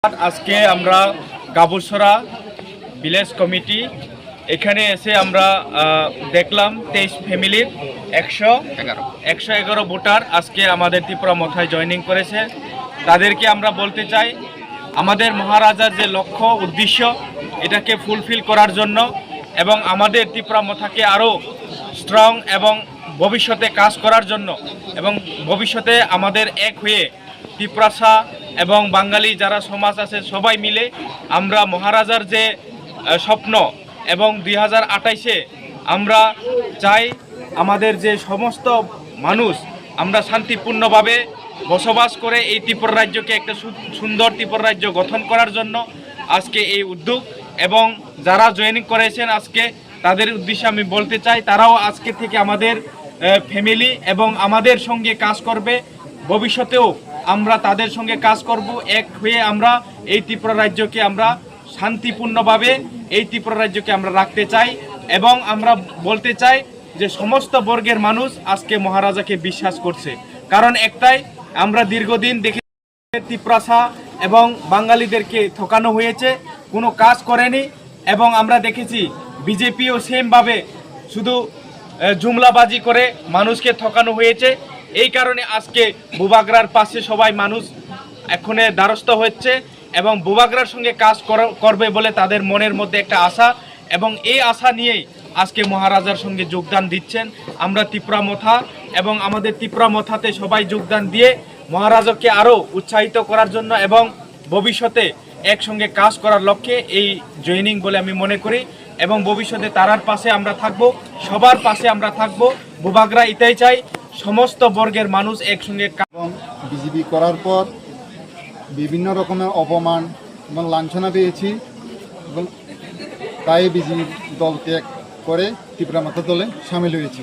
আজকে আমরা গাবুসরা village committee এখানে এসে আমরা দেখলাম 23 ফ্যামিলির 111 ভোটার আজকে আমাদের ত্রিপুরা মথায় জয়েনিং করেছে। তাদেরকে আমরা বলতে চাই আমাদের মহারাজার যে লক্ষ্য উদ্দেশ্য এটাকে ফুলফিল করার জন্য এবং আমাদের ত্রিপুরা মথাকে আরও স্ট্রং এবং ভবিষ্যতে কাজ করার জন্য এবং ভবিষ্যতে আমাদের এক হয়ে ত্রিপুরাসা এবং বাঙালি যারা সমাজ আছে সবাই মিলে আমরা মহারাজার যে স্বপ্ন এবং 2028-এ আমরা চাই আমাদের যে সমস্ত মানুষ আমরা শান্তিপূর্ণভাবে বসবাস করে এই ত্রিপুরা রাজ্যকে একটা সুন্দর ত্রিপুরা রাজ্য গঠন করার জন্য আজকে এই উদ্যোগ। এবং যারা জয়েনিং করেছেন আজকে তাদের উদ্দেশ্যে আমি বলতে চাই তারাও আজকে থেকে আমাদের ফ্যামিলি এবং আমাদের সঙ্গে কাজ করবে। ভবিষ্যতেও আমরা তাদের সঙ্গে কাজ করব, এক হয়ে আমরা এই ত্রিপুরা রাজ্যকে আমরা শান্তিপূর্ণভাবে এই ত্রিপুরা রাজ্যকে আমরা রাখতে চাই। এবং আমরা বলতে চাই যে সমস্ত বর্গের মানুষ আজকে মহারাজাকে বিশ্বাস করছে, কারণ একটাই আমরা দীর্ঘদিন দেখে ত্রিপুরাসা এবং বাঙালিদেরকে ঠকানো হয়েছে, কোনো কাজ করেনি। এবং আমরা দেখেছি বিজেপিও সেমভাবে শুধু জুমলাবাজি করে মানুষকে ঠকানো হয়েছে। এই কারণে আজকে বুবাগরার পাশে সবাই মানুষ এখনে দ্বারস্থ হচ্ছে এবং বুবাগরার সঙ্গে কাজ করবে বলে তাদের মনের মধ্যে একটা আশা, এবং এই আশা নিয়েই আজকে মহারাজার সঙ্গে যোগদান দিচ্ছেন আমরা ত্রিপুরা মথা। এবং আমাদের ত্রিপুরা মথাতে সবাই যোগদান দিয়ে মহারাজাকে আরও উৎসাহিত করার জন্য এবং ভবিষ্যতে একসঙ্গে কাজ করার লক্ষ্যে এই জয়েনিং বলে আমি মনে করি। এবং ভবিষ্যতে তারার পাশে আমরা থাকব, সবার পাশে আমরা থাকব। বুবাগরা এটাই চাই সমস্ত বর্গের মানুষ একসঙ্গে। এবং বিজেপি করার পর বিভিন্ন রকমের অপমান এবং লাঞ্ছনা পেয়েছি এবং তাই বিজেপি দল ত্যাগ করে ত্রিপুরা মথা দলে সামিল হয়েছি।